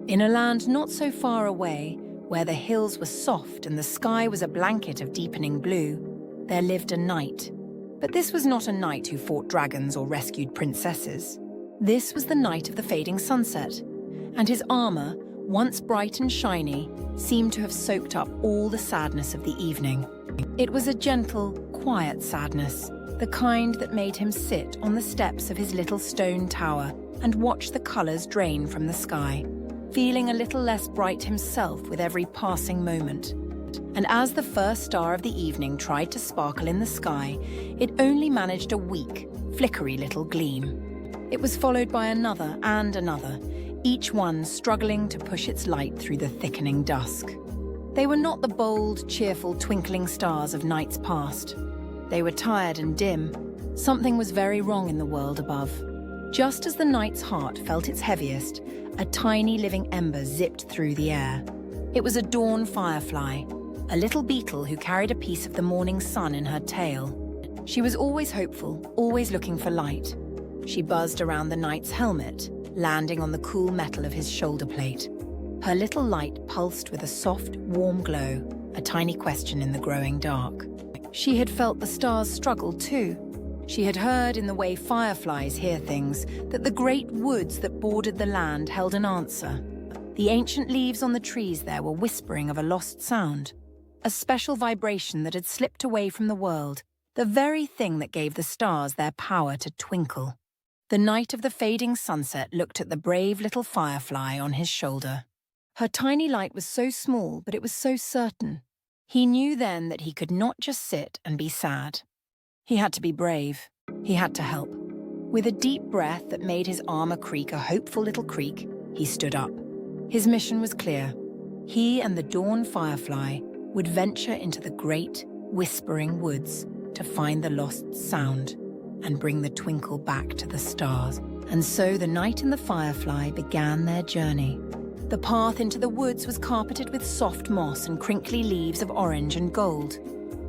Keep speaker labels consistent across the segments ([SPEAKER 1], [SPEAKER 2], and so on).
[SPEAKER 1] In a land not so far away, where the hills were soft and the sky was a blanket of deepening blue, there lived a knight. But this was not a knight who fought dragons or rescued princesses. This was the knight of the fading sunset, and his armor, once bright and shiny, seemed to have soaked up all the sadness of the evening. It was a gentle, quiet sadness, the kind that made him sit on the steps of his little stone tower and watch the colors drain from the sky, feeling a little less bright himself with every passing moment. And as the first star of the evening tried to sparkle in the sky, it only managed a weak, flickery little gleam. It was followed by another and another, each one struggling to push its light through the thickening dusk. They were not the bold, cheerful, twinkling stars of nights past. They were tired and dim. Something was very wrong in the world above. Just as the knight's heart felt its heaviest, a tiny living ember zipped through the air. It was a dawn firefly, a little beetle who carried a piece of the morning sun in her tail. She was always hopeful, always looking for light. She buzzed around the knight's helmet, landing on the cool metal of his shoulder plate. Her little light pulsed with a soft, warm glow, a tiny question in the growing dark. She had felt the stars struggle too. She had heard in the way fireflies hear things that the great woods that bordered the land held an answer. The ancient leaves on the trees there were whispering of a lost sound, a special vibration that had slipped away from the world, the very thing that gave the stars their power to twinkle. The knight of the fading sunset looked at the brave little firefly on his shoulder. Her tiny light was so small, but it was so certain. He knew then that he could not just sit and be sad. He had to be brave. He had to help. With a deep breath that made his armor creak a hopeful little creak, he stood up. His mission was clear. He and the dawn firefly would venture into the great, whispering woods to find the lost sound and bring the twinkle back to the stars. And so the knight and the firefly began their journey. The path into the woods was carpeted with soft moss and crinkly leaves of orange and gold.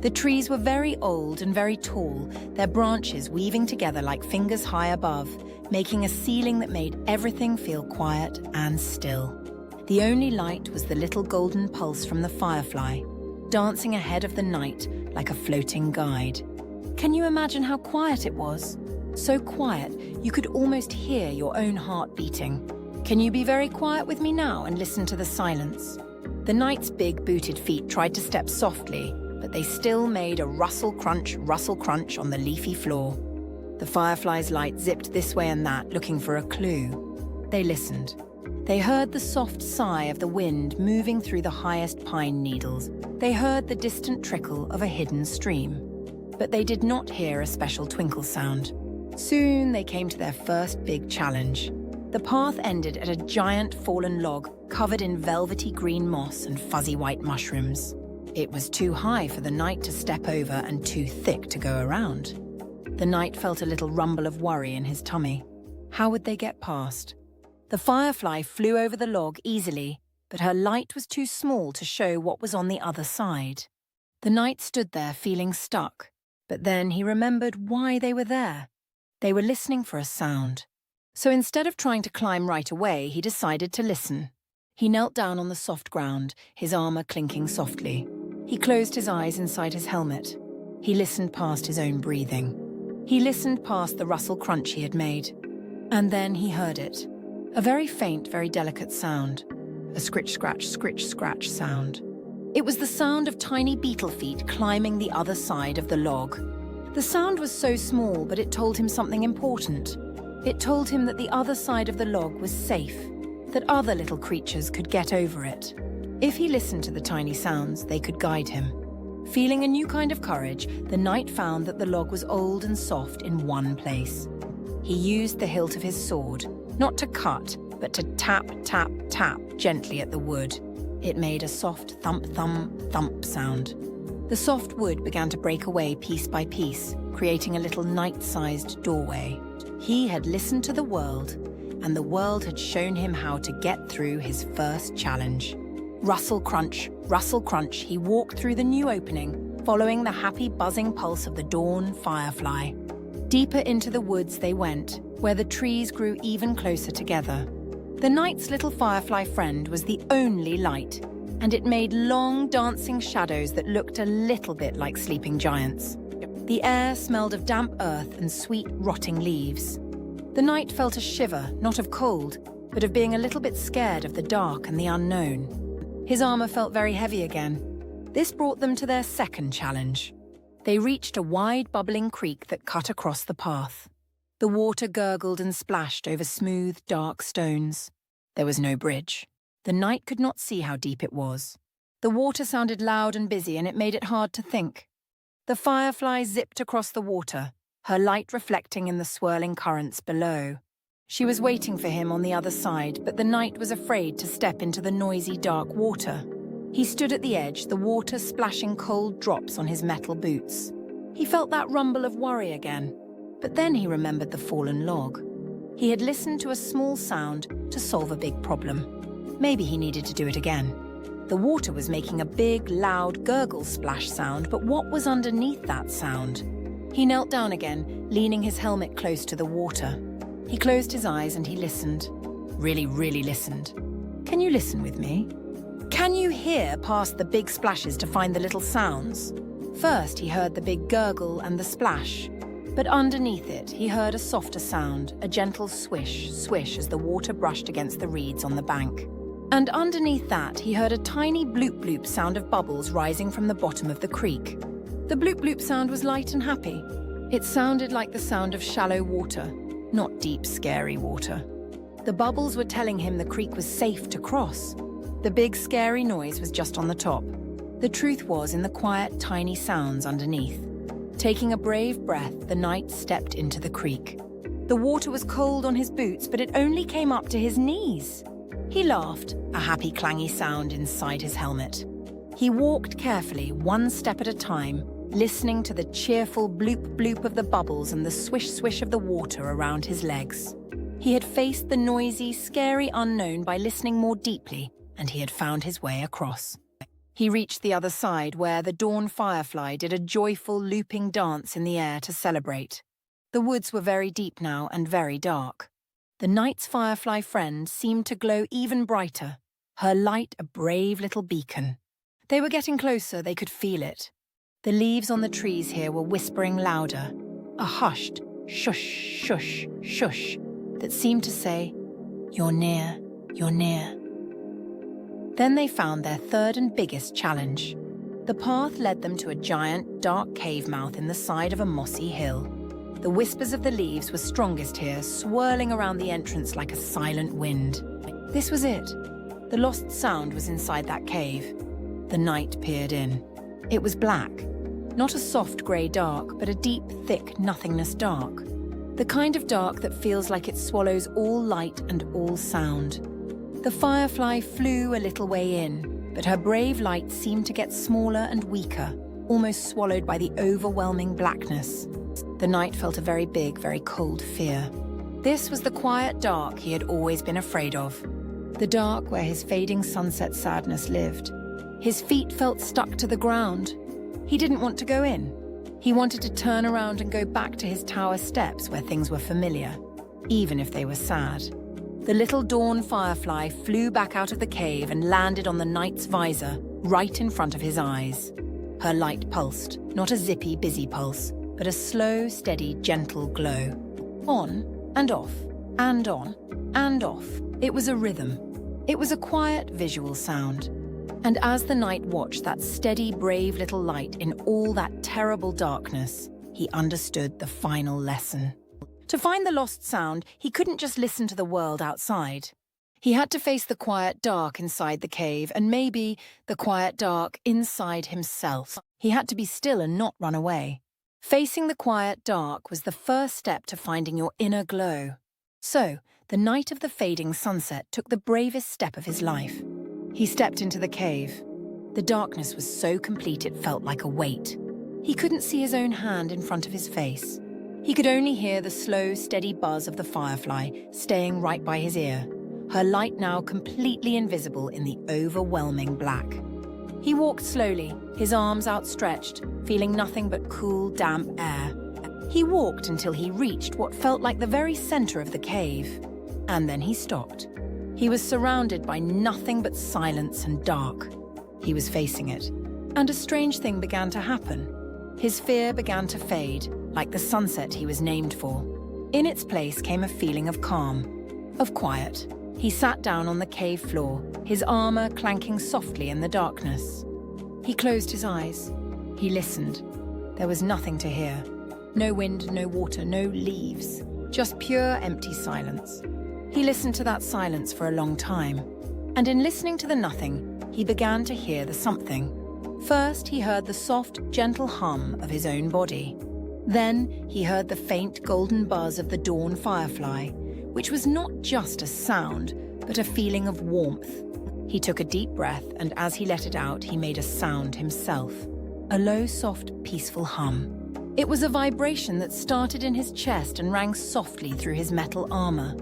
[SPEAKER 1] The trees were very old and very tall, their branches weaving together like fingers high above, making a ceiling that made everything feel quiet and still. The only light was the little golden pulse from the firefly, dancing ahead of the night like a floating guide. Can you imagine how quiet it was? So quiet, you could almost hear your own heart beating. Can you be very quiet with me now and listen to the silence? The knight's big booted feet tried to step softly, but they still made a rustle crunch on the leafy floor. The firefly's light zipped this way and that, looking for a clue. They listened. They heard the soft sigh of the wind moving through the highest pine needles. They heard the distant trickle of a hidden stream. But they did not hear a special twinkle sound. Soon they came to their first big challenge. The path ended at a giant fallen log covered in velvety green moss and fuzzy white mushrooms. It was too high for the knight to step over and too thick to go around. The knight felt a little rumble of worry in his tummy. How would they get past? The firefly flew over the log easily, but her light was too small to show what was on the other side. The knight stood there feeling stuck, but then he remembered why they were there. They were listening for a sound. So instead of trying to climb right away, he decided to listen. He knelt down on the soft ground, his armor clinking softly. He closed his eyes inside his helmet. He listened past his own breathing. He listened past the rustle crunch he had made. And then he heard it. A very faint, very delicate sound. A scritch-scratch sound. It was the sound of tiny beetle feet climbing the other side of the log. The sound was so small, but it told him something important. It told him that the other side of the log was safe, that other little creatures could get over it. If he listened to the tiny sounds, they could guide him. Feeling a new kind of courage, the knight found that the log was old and soft in one place. He used the hilt of his sword, not to cut, but to tap, tap, tap gently at the wood. It made a soft thump, thump, thump sound. The soft wood began to break away piece by piece, creating a little knight-sized doorway. He had listened to the world, and the world had shown him how to get through his first challenge. Rustle crunch, he walked through the new opening, following the happy buzzing pulse of the dawn firefly. Deeper into the woods they went, where the trees grew even closer together. The knight's little firefly friend was the only light, and it made long dancing shadows that looked a little bit like sleeping giants. The air smelled of damp earth and sweet rotting leaves. The knight felt a shiver, not of cold, but of being a little bit scared of the dark and the unknown. His armor felt very heavy again. This brought them to their second challenge. They reached a wide, bubbling creek that cut across the path. The water gurgled and splashed over smooth, dark stones. There was no bridge. The knight could not see how deep it was. The water sounded loud and busy, and it made it hard to think. The firefly zipped across the water, her light reflecting in the swirling currents below. She was waiting for him on the other side, but the knight was afraid to step into the noisy, dark water. He stood at the edge, the water splashing cold drops on his metal boots. He felt that rumble of worry again, but then he remembered the fallen log. He had listened to a small sound to solve a big problem. Maybe he needed to do it again. The water was making a big, loud gurgle splash sound, but what was underneath that sound? He knelt down again, leaning his helmet close to the water. He closed his eyes and he listened. Really, really listened. Can you listen with me? Can you hear past the big splashes to find the little sounds? First, he heard the big gurgle and the splash. But underneath it, he heard a softer sound, a gentle swish, swish as the water brushed against the reeds on the bank. And underneath that, he heard a tiny bloop-bloop sound of bubbles rising from the bottom of the creek. The bloop-bloop sound was light and happy. It sounded like the sound of shallow water, not deep, scary water. The bubbles were telling him the creek was safe to cross. The big, scary noise was just on the top. The truth was in the quiet, tiny sounds underneath. Taking a brave breath, the knight stepped into the creek. The water was cold on his boots, but it only came up to his knees. He laughed, a happy, clangy sound inside his helmet. He walked carefully, one step at a time, listening to the cheerful bloop-bloop of the bubbles and the swish-swish of the water around his legs. He had faced the noisy, scary unknown by listening more deeply, and he had found his way across. He reached the other side where the dawn firefly did a joyful, looping dance in the air to celebrate. The woods were very deep now and very dark. The knight's firefly friend seemed to glow even brighter, her light a brave little beacon. They were getting closer, they could feel it. The leaves on the trees here were whispering louder, a hushed shush, shush, shush that seemed to say, "You're near, you're near." Then they found their third and biggest challenge. The path led them to a giant, dark cave mouth in the side of a mossy hill. The whispers of the leaves were strongest here, swirling around the entrance like a silent wind. This was it. The lost sound was inside that cave. The knight peered in. It was black. Not a soft grey dark, but a deep, thick nothingness dark. The kind of dark that feels like it swallows all light and all sound. The firefly flew a little way in, but her brave light seemed to get smaller and weaker, almost swallowed by the overwhelming blackness. The knight felt a very big, very cold fear. This was the quiet dark he had always been afraid of. The dark where his fading sunset sadness lived. His feet felt stuck to the ground. He didn't want to go in. He wanted to turn around and go back to his tower steps where things were familiar, even if they were sad. The little dawn firefly flew back out of the cave and landed on the knight's visor, right in front of his eyes. Her light pulsed, not a zippy, busy pulse, but a slow, steady, gentle glow. On and off, and on and off. It was a rhythm. It was a quiet, visual sound. And as the knight watched that steady, brave little light in all that terrible darkness, he understood the final lesson. To find the lost sound, he couldn't just listen to the world outside. He had to face the quiet dark inside the cave, and maybe the quiet dark inside himself. He had to be still and not run away. Facing the quiet dark was the first step to finding your inner glow. So, the night of the fading sunset took the bravest step of his life. He stepped into the cave. The darkness was so complete it felt like a weight. He couldn't see his own hand in front of his face. He could only hear the slow, steady buzz of the firefly staying right by his ear, her light now completely invisible in the overwhelming black. He walked slowly, his arms outstretched, feeling nothing but cool, damp air. He walked until he reached what felt like the very center of the cave. And then he stopped. He was surrounded by nothing but silence and dark. He was facing it. And a strange thing began to happen. His fear began to fade, like the sunset he was named for. In its place came a feeling of calm, of quiet. He sat down on the cave floor, his armor clanking softly in the darkness. He closed his eyes. He listened. There was nothing to hear. No wind, no water, no leaves. Just pure, empty silence. He listened to that silence for a long time. And in listening to the nothing, he began to hear the something. First, he heard the soft, gentle hum of his own body. Then, he heard the faint golden buzz of the dawn firefly, which was not just a sound, but a feeling of warmth. He took a deep breath, and as he let it out, he made a sound himself. A low, soft, peaceful hum. It was a vibration that started in his chest and rang softly through his metal armor.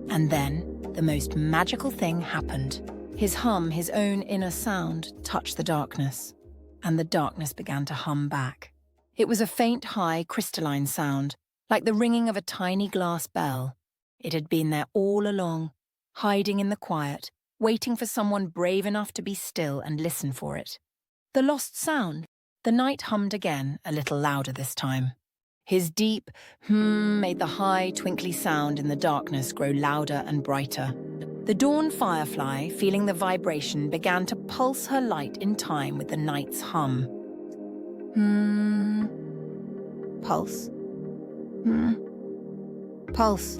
[SPEAKER 1] And then, the most magical thing happened. His hum, his own inner sound, touched the darkness. And the darkness began to hum back. It was a faint, high, crystalline sound, like the ringing of a tiny glass bell. It had been there all along, hiding in the quiet, waiting for someone brave enough to be still and listen for it. The lost sound. The night hummed again, a little louder this time. His deep made the high, twinkly sound in the darkness grow louder and brighter. The dawn firefly, feeling the vibration, began to pulse her light in time with the night's hum. Pulse. Pulse.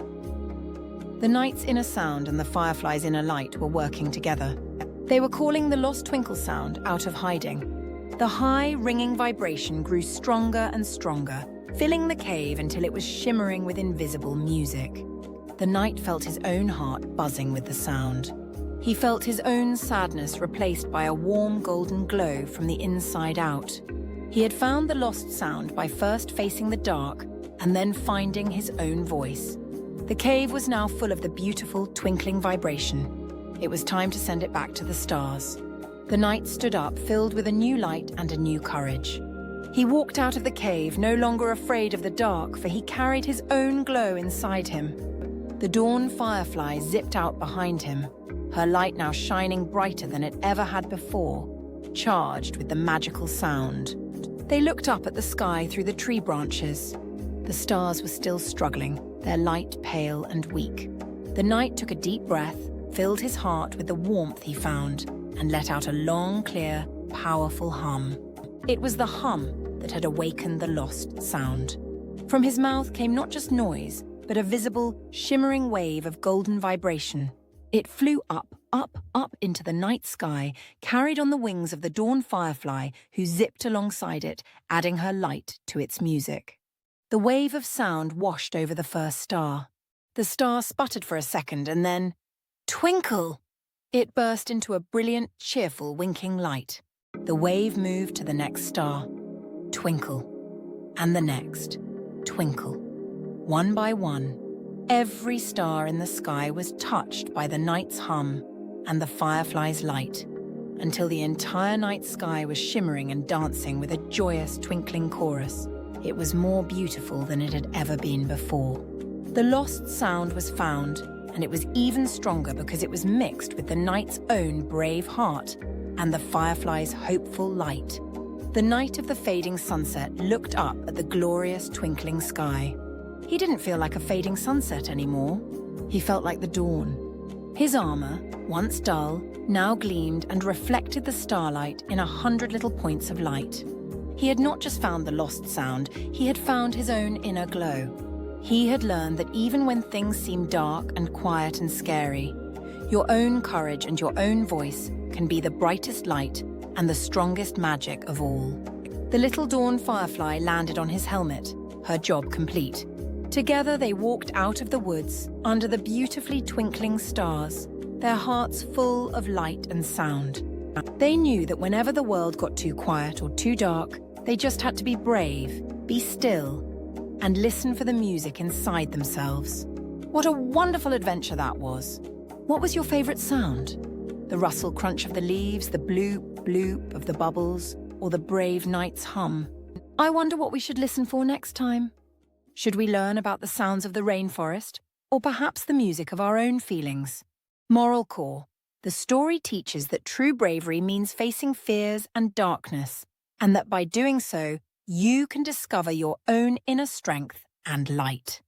[SPEAKER 1] The night's inner sound and the firefly's inner light were working together. They were calling the lost twinkle sound out of hiding. The high, ringing vibration grew stronger and stronger, filling the cave until it was shimmering with invisible music. The night felt his own heart buzzing with the sound. He felt his own sadness replaced by a warm golden glow from the inside out. He had found the lost sound by first facing the dark and then finding his own voice. The cave was now full of the beautiful, twinkling vibration. It was time to send it back to the stars. The knight stood up, filled with a new light and a new courage. He walked out of the cave, no longer afraid of the dark, for he carried his own glow inside him. The dawn firefly zipped out behind him, her light now shining brighter than it ever had before, charged with the magical sound. They looked up at the sky through the tree branches. The stars were still struggling, their light pale and weak. The knight took a deep breath, filled his heart with the warmth he found, and let out a long, clear, powerful hum. It was the hum that had awakened the lost sound. From his mouth came not just noise, but a visible, shimmering wave of golden vibration. It flew up, up, up into the night sky, carried on the wings of the dawn firefly, who zipped alongside it, adding her light to its music. The wave of sound washed over the first star. The star sputtered for a second and then, twinkle! It burst into a brilliant, cheerful, winking light. The wave moved to the next star. Twinkle. And the next. Twinkle. One by one, every star in the sky was touched by the night's hum and the firefly's light, until the entire night sky was shimmering and dancing with a joyous, twinkling chorus. It was more beautiful than it had ever been before. The lost sound was found, and it was even stronger because it was mixed with the night's own brave heart and the firefly's hopeful light. The night of the fading sunset looked up at the glorious twinkling sky. He didn't feel like a fading sunset anymore. He felt like the dawn. His armor, once dull, now gleamed and reflected the starlight in 100 little points of light. He had not just found the lost sound, he had found his own inner glow. He had learned that even when things seem dark and quiet and scary, your own courage and your own voice can be the brightest light and the strongest magic of all. The little dawn firefly landed on his helmet, her job complete. Together they walked out of the woods under the beautifully twinkling stars, their hearts full of light and sound. They knew that whenever the world got too quiet or too dark, they just had to be brave, be still, and listen for the music inside themselves. What a wonderful adventure that was! What was your favorite sound? The rustle crunch of the leaves, the bloop bloop of the bubbles, or the brave night's hum? I wonder what we should listen for next time. Should we learn about the sounds of the rainforest, or perhaps the music of our own feelings? Moral core. The story teaches that true bravery means facing fears and darkness, and that by doing so, you can discover your own inner strength and light.